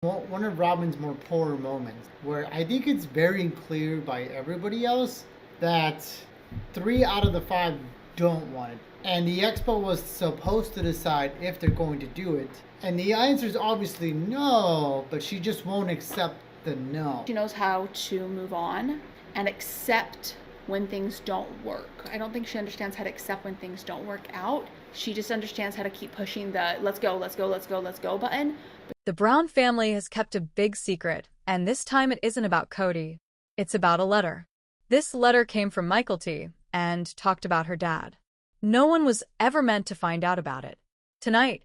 One of Robin's more poor moments, where I think it's very clear by everybody else that 3 out of the 5 don't want it. And the expo was supposed to decide if they're going to do it. And the answer is obviously no, but she just won't accept the no. She knows how to move on and accept when things don't work. I don't think she understands how to accept when things don't work out. She just understands how to keep pushing the let's go, let's go, let's go, let's go button. The Brown family has kept a big secret, and this time it isn't about Kody. It's about a letter. This letter came from Michael T. and talked about her dad. No one was ever meant to find out about it. Tonight,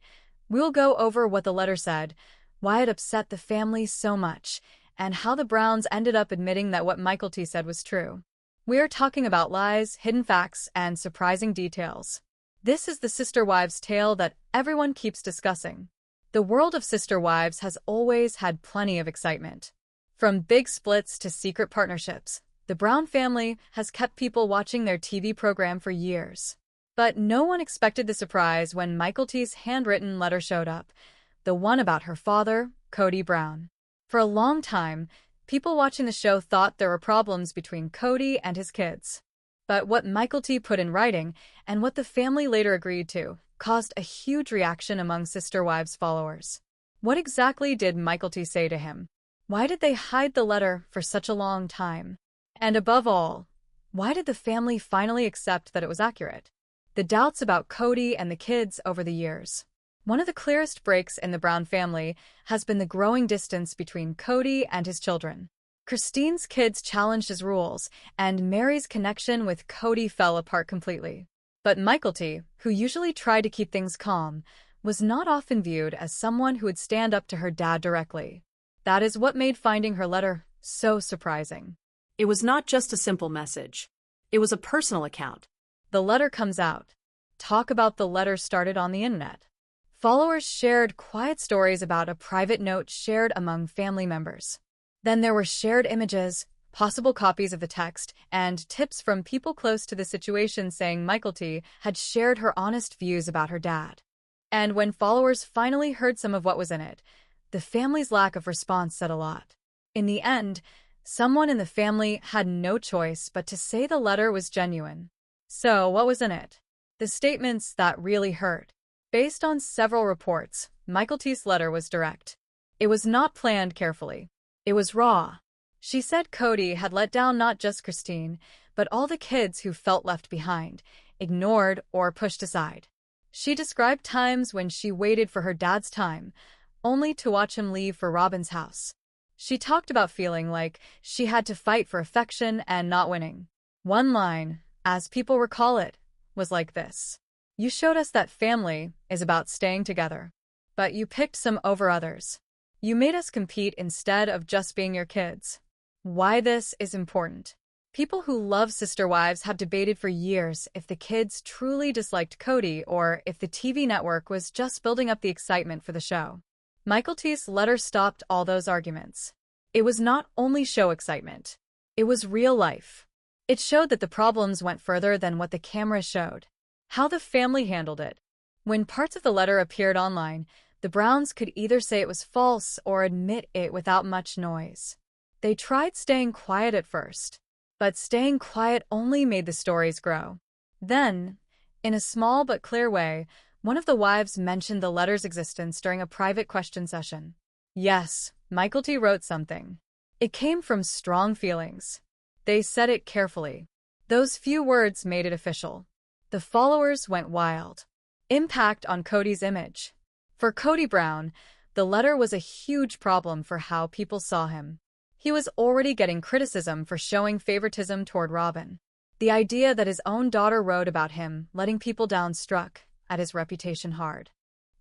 we'll go over what the letter said, why it upset the family so much, and how the Browns ended up admitting that what Michael T. said was true. We're talking about lies, hidden facts, and surprising details. This is the sister wives tale that everyone keeps discussing. The world of sister wives has always had plenty of excitement. From big splits to secret partnerships, the Brown family has kept people watching their TV program for years. But no one expected the surprise when Michael T's handwritten letter showed up, the one about her father, Kody Brown. For a long time, people watching the show thought there were problems between Kody and his kids. But what Michael T put in writing, and what the family later agreed to, caused a huge reaction among Sister Wives followers. What exactly did Michael T say to him? Why did they hide the letter for such a long time? And above all, why did the family finally accept that it was accurate? The doubts about Kody and the kids over the years. One of the clearest breaks in the Brown family has been the growing distance between Kody and his children. Christine's kids challenged his rules, and Mary's connection with Kody fell apart completely. But Michael T., who usually tried to keep things calm, was not often viewed as someone who would stand up to her dad directly. That is what made finding her letter so surprising. It was not just a simple message. It was a personal account. The letter comes out. Talk about the letter started on the internet. Followers shared quiet stories about a private note shared among family members. Then there were shared images, possible copies of the text, and tips from people close to the situation saying Michael T. had shared her honest views about her dad. And when followers finally heard some of what was in it, the family's lack of response said a lot. In the end, someone in the family had no choice but to say the letter was genuine. So, what was in it? The statements that really hurt. Based on several reports, Michael T's letter was direct. It was not planned carefully. It was raw. She said Kody had let down not just Christine, but all the kids who felt left behind, ignored, or pushed aside. She described times when she waited for her dad's time, only to watch him leave for Robin's house. She talked about feeling like she had to fight for affection and not winning. One line, as people recall it, was like this. You showed us that family is about staying together, but you picked some over others. You made us compete instead of just being your kids. Why this is important. People who love sister wives have debated for years if the kids truly disliked Kody or if the TV network was just building up the excitement for the show. Michael T's letter stopped all those arguments. It was not only show excitement. It was real life. It showed that the problems went further than what the camera showed. How the family handled it. When parts of the letter appeared online, the Browns could either say it was false or admit it without much noise. They tried staying quiet at first, but staying quiet only made the stories grow. Then, in a small but clear way, one of the wives mentioned the letter's existence during a private question session. Yes, Michael T. wrote something. It came from strong feelings. They said it carefully. Those few words made it official. The followers went wild. Impact on Kody's image. For Kody Brown, the letter was a huge problem for how people saw him. He was already getting criticism for showing favoritism toward Robin. The idea that his own daughter wrote about him letting people down struck at his reputation hard.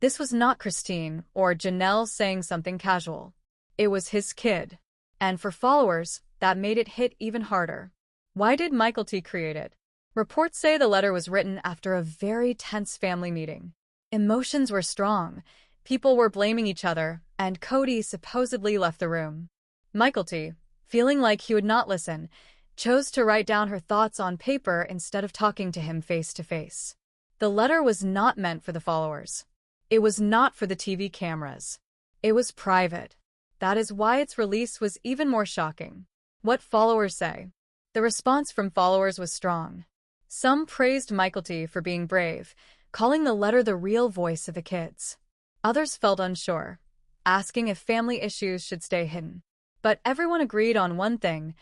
This was not Christine or Janelle saying something casual. It was his kid. And for followers, that made it hit even harder. Why did Michael T. create it? Reports say the letter was written after a very tense family meeting. Emotions were strong. People were blaming each other, and Kody supposedly left the room. Michael T., feeling like he would not listen, chose to write down her thoughts on paper instead of talking to him face to face. The letter was not meant for the followers. It was not for the TV cameras. It was private. That is why its release was even more shocking. What followers say. The response from followers was strong. Some praised Mykelti for being brave, calling the letter the real voice of the kids. Others felt unsure, asking if family issues should stay hidden. But everyone agreed on one thing: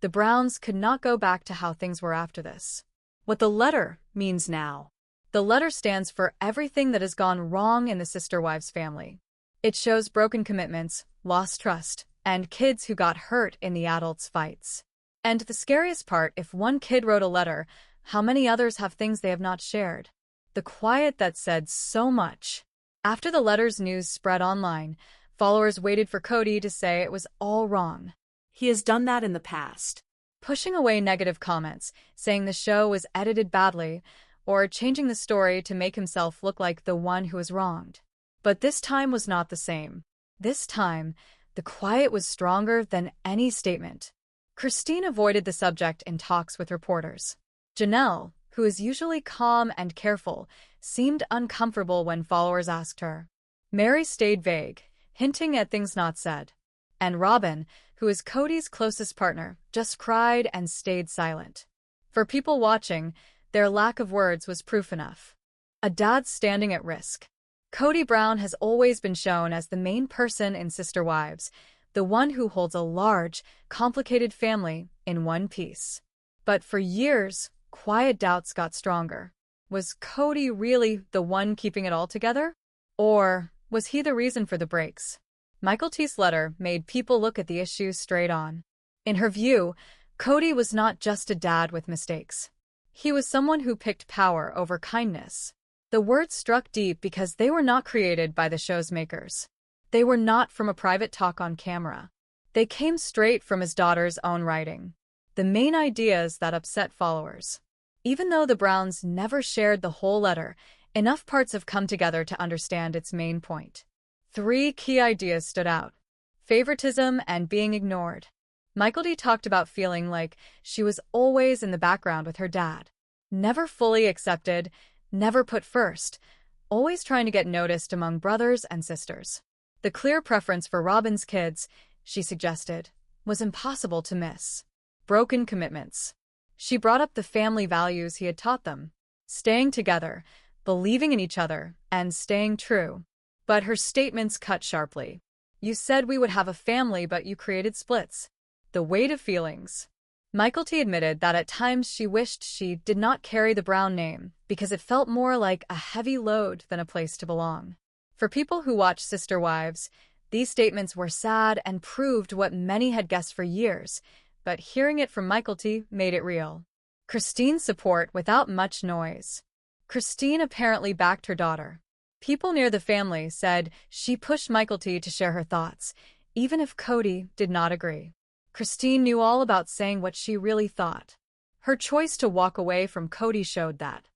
the Browns could not go back to how things were after this. What the letter means now. The letter stands for everything that has gone wrong in the sister wives family. It shows broken commitments, lost trust, and kids who got hurt in the adults' fights. And the scariest part, if one kid wrote a letter, how many others have things they have not shared? The quiet that said so much. After the letter's news spread online, followers waited for Kody to say it was all wrong. He has done that in the past. Pushing away negative comments, saying the show was edited badly, or changing the story to make himself look like the one who was wronged. But this time was not the same. This time, the quiet was stronger than any statement. Christine avoided the subject in talks with reporters. Janelle, who is usually calm and careful, seemed uncomfortable when followers asked her. Mary stayed vague, hinting at things not said. And Robin, who is Kody's closest partner, just cried and stayed silent. For people watching, their lack of words was proof enough. A dad standing at risk. Kody Brown has always been shown as the main person in Sister Wives, the one who holds a large, complicated family in one piece. But for years, quiet doubts got stronger. Was Kody really the one keeping it all together? Or was he the reason for the breaks? Mykelti's letter made people look at the issues straight on. In her view, Kody was not just a dad with mistakes. He was someone who picked power over kindness. The words struck deep because they were not created by the show's makers. They were not from a private talk on camera. They came straight from his daughter's own writing. The main ideas that upset followers. Even though the Browns never shared the whole letter, enough parts have come together to understand its main point. 3 key ideas stood out: favoritism and being ignored. Mykelti talked about feeling like she was always in the background with her dad. Never fully accepted, never put first, always trying to get noticed among brothers and sisters. The clear preference for Robin's kids, she suggested, was impossible to miss. Broken commitments. She brought up the family values he had taught them: staying together, believing in each other, and staying true. But her statements cut sharply. You said we would have a family, but you created splits. The weight of feelings. Mykelti admitted that at times she wished she did not carry the Brown name because it felt more like a heavy load than a place to belong. For people who watch Sister Wives, these statements were sad and proved what many had guessed for years, but hearing it from Mykelti made it real. Christine's support without much noise. Christine apparently backed her daughter. People near the family said she pushed Mykelti to share her thoughts, even if Kody did not agree. Christine knew all about saying what she really thought. Her choice to walk away from Kody showed that.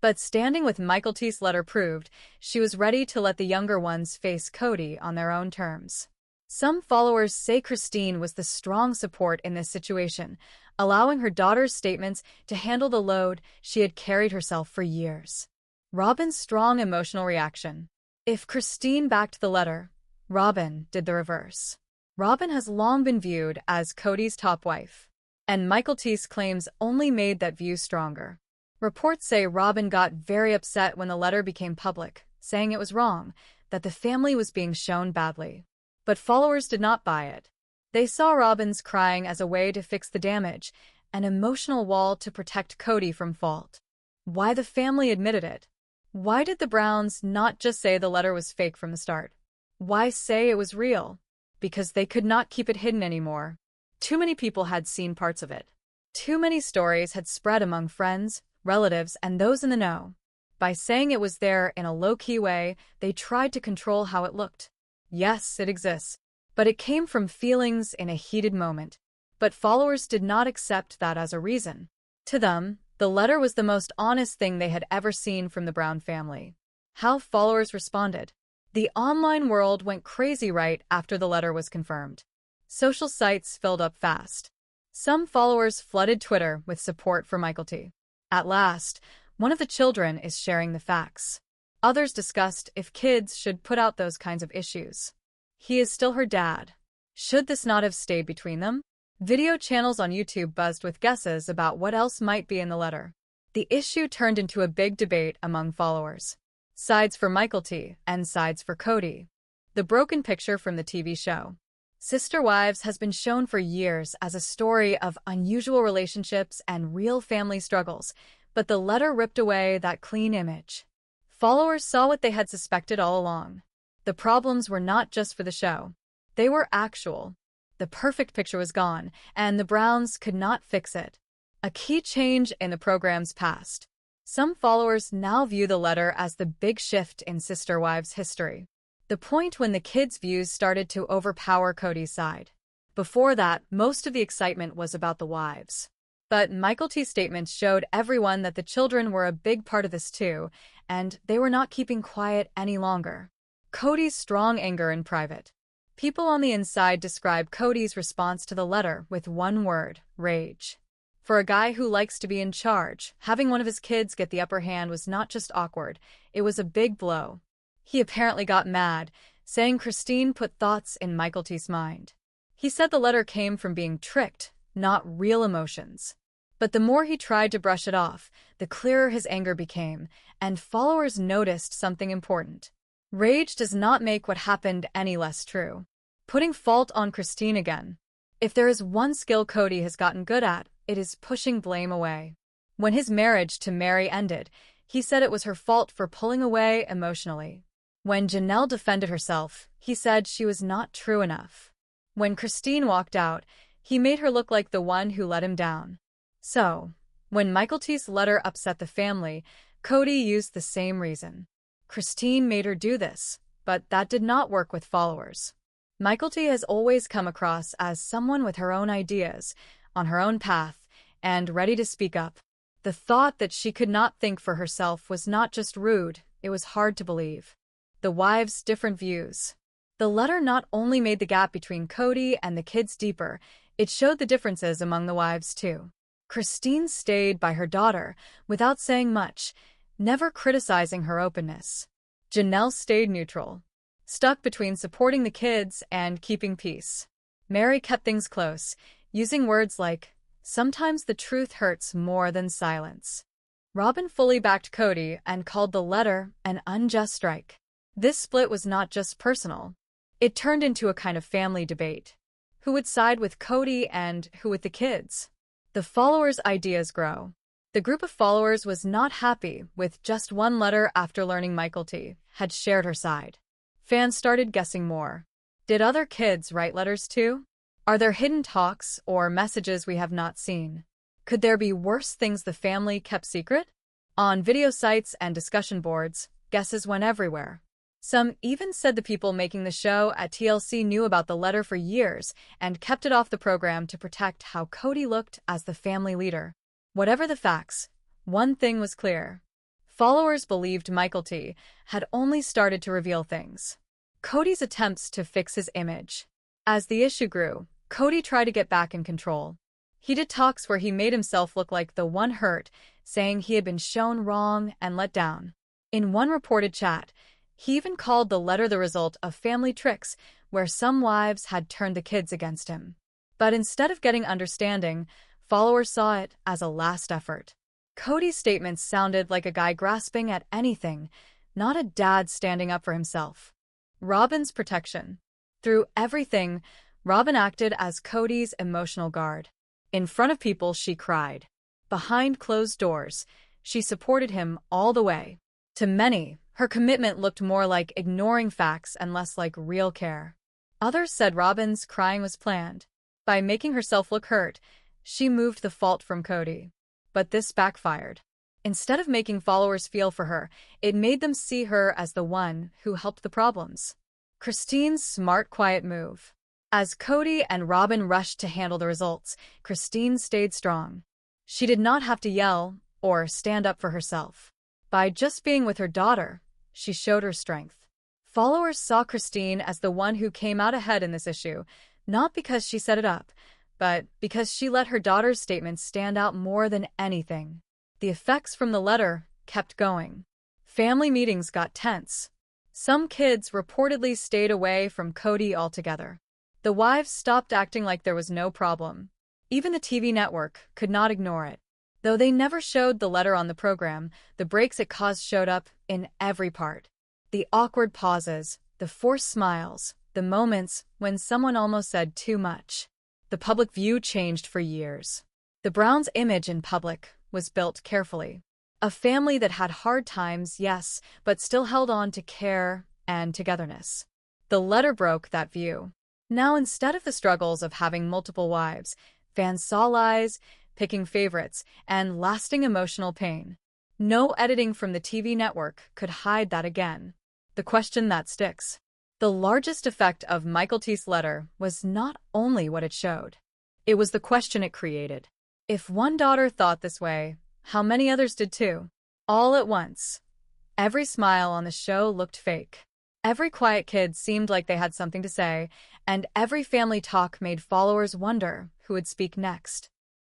But standing with Mykelti's letter proved she was ready to let the younger ones face Kody on their own terms. Some followers say Christine was the strong support in this situation, allowing her daughter's statements to handle the load she had carried herself for years. Robin's strong emotional reaction. If Christine backed the letter, Robin did the reverse. Robin has long been viewed as Kody's top wife, and Mykelti's claims only made that view stronger. Reports say Robin got very upset when the letter became public, saying it was wrong, that the family was being shown badly. But followers did not buy it. They saw Robin's crying as a way to fix the damage, an emotional wall to protect Kody from fault. Why the family admitted it? Why did the Browns not just say the letter was fake from the start? Why say it was real? Because they could not keep it hidden anymore. Too many people had seen parts of it. Too many stories had spread among friends, relatives, and those in the know. By saying it was there in a low-key way, they tried to control how it looked. Yes, it exists, but it came from feelings in a heated moment. But followers did not accept that as a reason. To them, the letter was the most honest thing they had ever seen from the Brown family. How followers responded. The online world went crazy right after the letter was confirmed. Social sites filled up fast. Some followers flooded Twitter with support for Mykelti. At last, one of the children is sharing the facts. Others discussed if kids should put out those kinds of issues. He is still her dad, Should this not have stayed between them? Video channels on YouTube buzzed with guesses about what else might be in the letter. The issue turned into a big debate among followers. Sides for Michael T. and sides for Kody. The broken picture from the TV show. Sister Wives has been shown for years as a story of unusual relationships and real family struggles, but the letter ripped away that clean image. Followers saw what they had suspected all along. The problems were not just for the show. They were actual. The perfect picture was gone, and the Browns could not fix it. A key change in the program's past. Some followers now view the letter as the big shift in Sister Wives history. The point when the kids' views started to overpower Kody's side. Before that, most of the excitement was about the wives. But Michael T's statements showed everyone that the children were a big part of this too, and they were not keeping quiet any longer. Kody's strong anger in private. People on the inside describe Kody's response to the letter with one word: rage. For a guy who likes to be in charge, having one of his kids get the upper hand was not just awkward, it was a big blow. He apparently got mad, saying Christine put thoughts in Michael T's mind. He said the letter came from being tricked, not real emotions. But the more he tried to brush it off, the clearer his anger became, and followers noticed something important. Rage does not make what happened any less true. Putting fault on Christine again. If there is one skill Kody has gotten good at, it is pushing blame away. When his marriage to Mary ended, he said it was her fault for pulling away emotionally. When Janelle defended herself, he said she was not true enough. When Christine walked out, he made her look like the one who let him down. So, when Michael T's letter upset the family, Kody used the same reason. Christine made her do this, but that did not work with followers. Michael T has always come across as someone with her own ideas, on her own path, and ready to speak up. The thought that she could not think for herself was not just rude, it was hard to believe. The wives' different views. The letter not only made the gap between Kody and the kids deeper, it showed the differences among the wives too. Christine stayed by her daughter, without saying much, never criticizing her openness. Janelle stayed neutral, stuck between supporting the kids and keeping peace. Mary kept things close, using words like, "Sometimes the truth hurts more than silence." Robin fully backed Kody and called the letter an unjust strike. This split was not just personal. It turned into a kind of family debate. Who would side with Kody and who with the kids? The followers' ideas grow. The group of followers was not happy with just one letter after learning Michael T had shared her side. Fans started guessing more. Did other kids write letters too? Are there hidden talks or messages we have not seen? Could there be worse things the family kept secret? On video sites and discussion boards, guesses went everywhere. Some even said the people making the show at TLC knew about the letter for years and kept it off the program to protect how Kody looked as the family leader. Whatever the facts, one thing was clear. Followers believed Michael T had only started to reveal things. Kody's attempts to fix his image. As the issue grew, Kody tried to get back in control. He did talks where he made himself look like the one hurt, saying he had been shown wrong and let down. In one reported chat, he even called the letter the result of family tricks where some wives had turned the kids against him. But instead of getting understanding, followers saw it as a last effort. Kody's statements sounded like a guy grasping at anything, not a dad standing up for himself. Robin's protection. Through everything, Robin acted as Kody's emotional guard. In front of people, she cried. Behind closed doors, she supported him all the way. To many, her commitment looked more like ignoring facts and less like real care. Others said Robin's crying was planned. By making herself look hurt, she moved the fault from Kody. But this backfired. Instead of making followers feel for her, it made them see her as the one who helped the problems. Christine's smart, quiet move. As Kody and Robin rushed to handle the results, Christine stayed strong. She did not have to yell or stand up for herself. By just being with her daughter, she showed her strength. Followers saw Christine as the one who came out ahead in this issue, not because she set it up, but because she let her daughter's statements stand out more than anything. The effects from the letter kept going. Family meetings got tense. Some kids reportedly stayed away from Kody altogether. The wives stopped acting like there was no problem. Even the TV network could not ignore it. Though they never showed the letter on the program, the breaks it caused showed up in every part. The awkward pauses, the forced smiles, the moments when someone almost said too much. The public view changed for years. The Browns' image in public was built carefully. A family that had hard times, yes, but still held on to care and togetherness. The letter broke that view. Now, instead of the struggles of having multiple wives, fans saw lies, picking favorites, and lasting emotional pain. No editing from the TV network could hide that again. The question that sticks. The largest effect of Michael T's letter was not only what it showed. It was the question it created. If one daughter thought this way, how many others did too? All at once. Every smile on the show looked fake. Every quiet kid seemed like they had something to say, and every family talk made followers wonder who would speak next.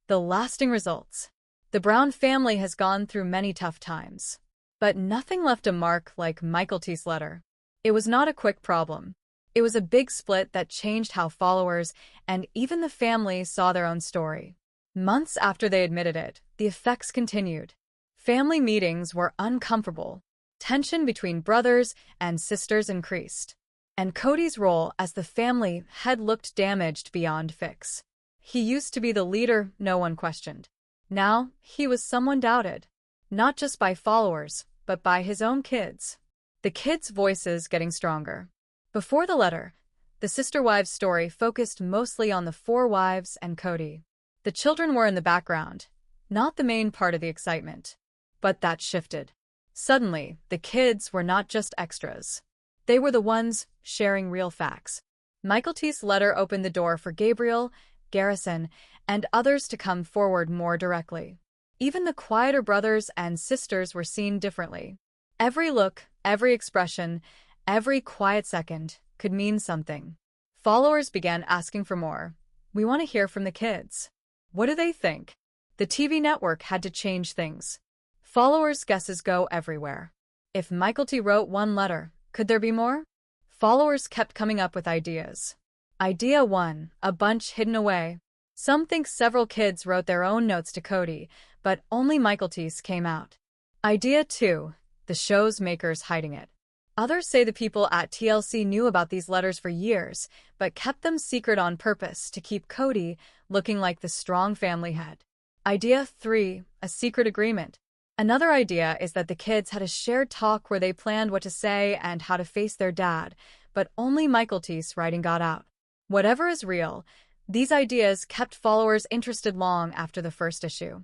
The lasting results. The Brown family has gone through many tough times. But nothing left a mark like Michael T's letter. It was not a quick problem. It was a big split that changed how followers and even the family saw their own story. Months after they admitted it, the effects continued. Family meetings were uncomfortable. Tension between brothers and sisters increased. And Kody's role as the family head looked damaged beyond fix. He used to be the leader no one questioned. Now, he was someone doubted. Not just by followers, but by his own kids. The kids' voices getting stronger. Before the letter, the sister wives' story focused mostly on the 4 wives and Kody. The children were in the background, not the main part of the excitement. But that shifted. Suddenly, the kids were not just extras. They were the ones sharing real facts. Michael T's letter opened the door for Gabriel, Garrison, and others to come forward more directly. Even the quieter brothers and sisters were seen differently. Every look, every expression, every quiet second could mean something. Followers began asking for more. We want to hear from the kids. What do they think? The TV network had to change things. Followers' guesses go everywhere. If Michael T wrote one letter, could there be more? Followers kept coming up with ideas. Idea 1, a bunch hidden away. Some think several kids wrote their own notes to Kody, but only Michael T's came out. Idea 2, the show's makers hiding it. Others say the people at TLC knew about these letters for years, but kept them secret on purpose to keep Kody looking like the strong family head. Idea 3, a secret agreement. Another idea is that the kids had a shared talk where they planned what to say and how to face their dad, but only Michael T's writing got out. Whatever is real, these ideas kept followers interested long after the first issue.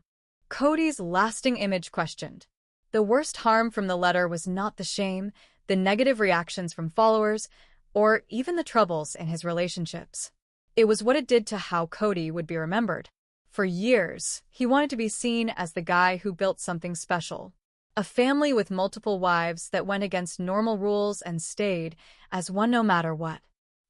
Kody's lasting image questioned. The worst harm from the letter was not the shame, the negative reactions from followers, or even the troubles in his relationships. It was what it did to how Kody would be remembered. For years, he wanted to be seen as the guy who built something special. A family with multiple wives that went against normal rules and stayed as one no matter what.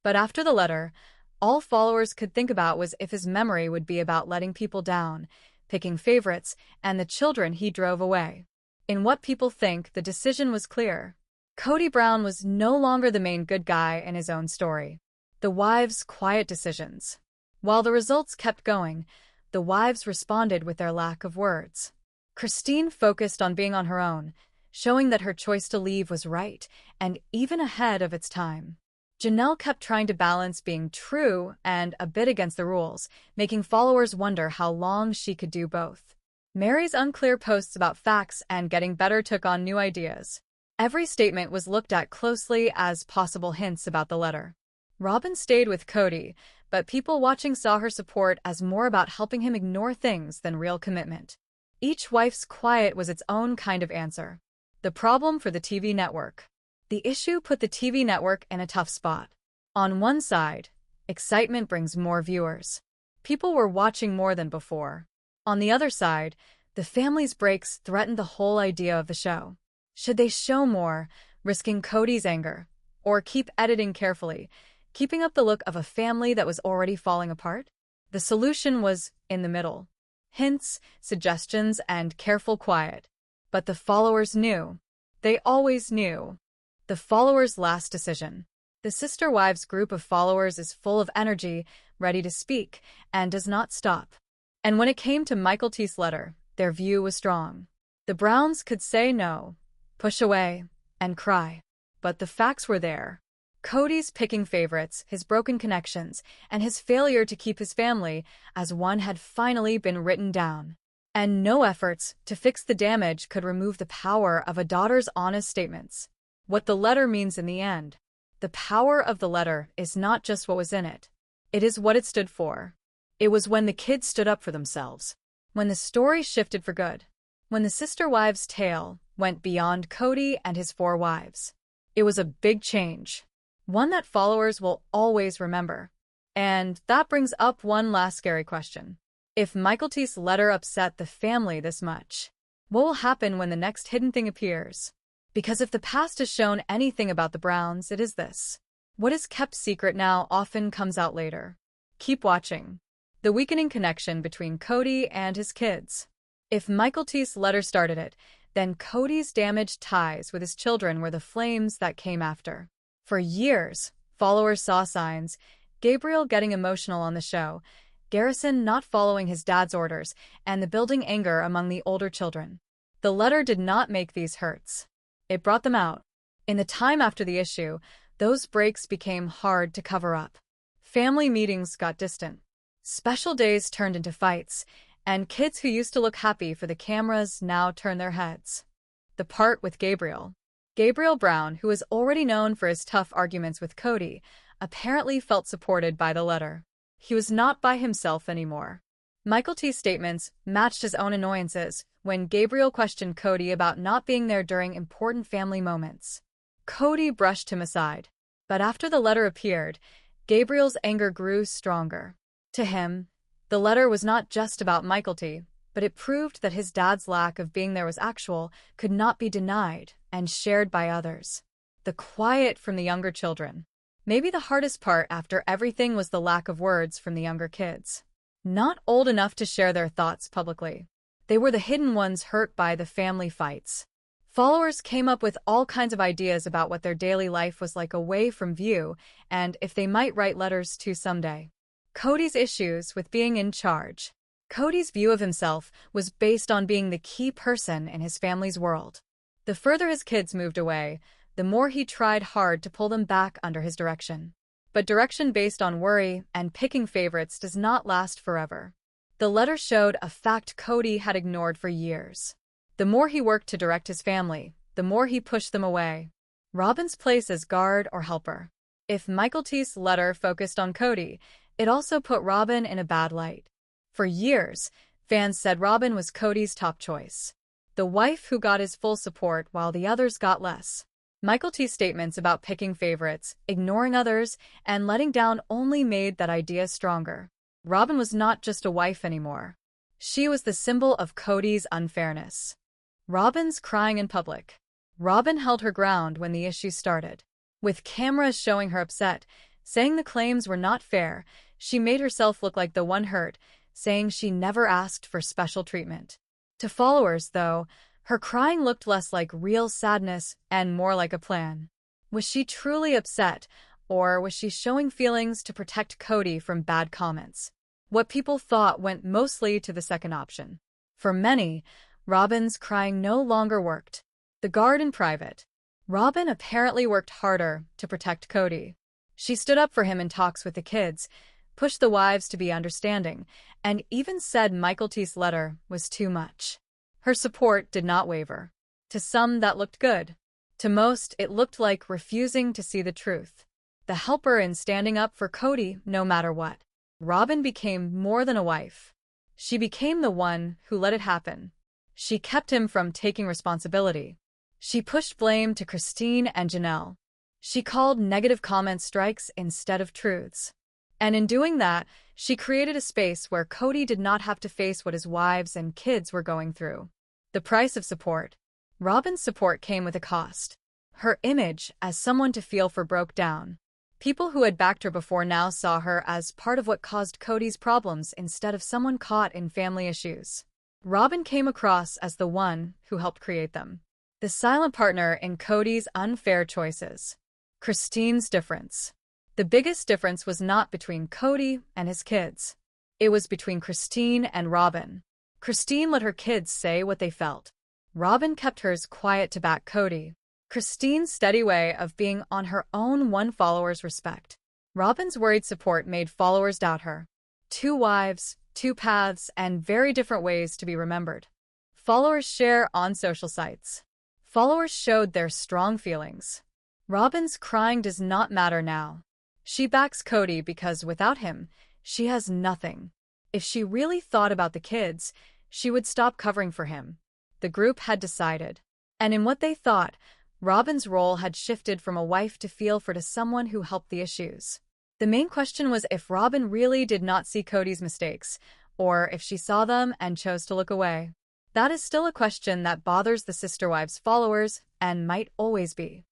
But after the letter, all followers could think about was if his memory would be about letting people down, picking favorites, and the children he drove away. In What People Think, the decision was clear. Kody Brown was no longer the main good guy in his own story. The wives' quiet decisions. While the results kept going, the wives responded with their lack of words. Christine focused on being on her own, showing that her choice to leave was right, and even ahead of its time. Janelle kept trying to balance being true and a bit against the rules, making followers wonder how long she could do both. Mary's unclear posts about facts and getting better took on new ideas. Every statement was looked at closely as possible hints about the letter. Robin stayed with Kody, but people watching saw her support as more about helping him ignore things than real commitment. Each wife's quiet was its own kind of answer. The problem for the TV network. The issue put the TV network in a tough spot. On one side, excitement brings more viewers. People were watching more than before. On the other side, the family's breaks threatened the whole idea of the show. Should they show more, risking Kody's anger, or keep editing carefully, keeping up the look of a family that was already falling apart? The solution was in the middle. Hints, suggestions, and careful quiet. But the followers knew. They always knew. The followers' last decision. The sister wives group of followers is full of energy, ready to speak, and does not stop. And when it came to Michael T's letter, their view was strong. The Browns could say no, push away, and cry. But the facts were there. Kody's picking favorites, his broken connections, and his failure to keep his family as one had finally been written down. And no efforts to fix the damage could remove the power of a daughter's honest statements. What the letter means in the end. The power of the letter is not just what was in it. It is what it stood for. It was when the kids stood up for themselves. When the story shifted for good. When the sister wives' tale went beyond Kody and his 4 wives. It was a big change. One that followers will always remember. And that brings up one last scary question. If Michael T's letter upset the family this much, what will happen when the next hidden thing appears? Because if the past has shown anything about the Browns, it is this. What is kept secret now often comes out later. Keep watching. The weakening connection between Kody and his kids. If Michael T's letter started it, then Kody's damaged ties with his children were the flames that came after. For years, followers saw signs, Gabriel getting emotional on the show, Garrison not following his dad's orders, and the building anger among the older children. The letter did not make these hurts. It brought them out. In the time after the issue, those breaks became hard to cover up. Family meetings got distant. Special days turned into fights, and kids who used to look happy for the cameras now turn their heads. The part with Gabriel. Gabriel Brown, who was already known for his tough arguments with Kody, apparently felt supported by the letter. He was not by himself anymore. Michael T's statements matched his own annoyances when Gabriel questioned Kody about not being there during important family moments. Kody brushed him aside. But after the letter appeared, Gabriel's anger grew stronger. To him, the letter was not just about Michael T, but it proved that his dad's lack of being there was actual, could not be denied, and shared by others. The quiet from the younger children. Maybe the hardest part after everything was the lack of words from the younger kids. Not old enough to share their thoughts publicly. They were the hidden ones hurt by the family fights. Followers came up with all kinds of ideas about what their daily life was like away from view, and if they might write letters to someday. Kody's issues with being in charge. Kody's view of himself was based on being the key person in his family's world. The further his kids moved away, the more he tried hard to pull them back under his direction. But direction based on worry and picking favorites does not last forever. The letter showed a fact Kody had ignored for years. The more he worked to direct his family, the more he pushed them away. Robin's place as guard or helper. If Michael T's letter focused on Kody, it also put Robin in a bad light. For years, fans said Robin was Kody's top choice. The wife who got his full support while the others got less. Michael T's statements about picking favorites, ignoring others, and letting down only made that idea stronger. Robin was not just a wife anymore. She was the symbol of Kody's unfairness. Robin's crying in public. Robin held her ground when the issue started. With cameras showing her upset, saying the claims were not fair, she made herself look like the one hurt, saying she never asked for special treatment. To followers, though, her crying looked less like real sadness and more like a plan. Was she truly upset, or was she showing feelings to protect Kody from bad comments? What people thought went mostly to the second option. For many, Robin's crying no longer worked. The guard in private. Robin apparently worked harder to protect Kody. She stood up for him in talks with the kids, pushed the wives to be understanding, and even said Michael T's letter was too much. Her support did not waver. To some, that looked good. To most, it looked like refusing to see the truth. The helper in standing up for Kody no matter what. Robin became more than a wife. She became the one who let it happen. She kept him from taking responsibility. She pushed blame to Christine and Janelle. She called negative comments strikes instead of truths. And in doing that, she created a space where Kody did not have to face what his wives and kids were going through. The price of support. Robin's support came with a cost. Her image as someone to feel for broke down. People who had backed her before now saw her as part of what caused Kody's problems instead of someone caught in family issues. Robin came across as the one who helped create them. The silent partner in Kody's unfair choices. Christine's difference. The biggest difference was not between Kody and his kids. It was between Christine and Robin. Christine let her kids say what they felt. Robin kept hers quiet to back Kody. Christine's steady way of being on her own won followers' respect. Robin's worried support made followers doubt her. Two wives, two paths, and very different ways to be remembered. Followers share on social sites. Followers showed their strong feelings. Robin's crying does not matter now. She backs Kody because without him, she has nothing. If she really thought about the kids, she would stop covering for him. The group had decided. And in what they thought, Robin's role had shifted from a wife to feel for to someone who helped the issues. The main question was if Robin really did not see Kody's mistakes, or if she saw them and chose to look away. That is still a question that bothers the sister wives' followers and might always be.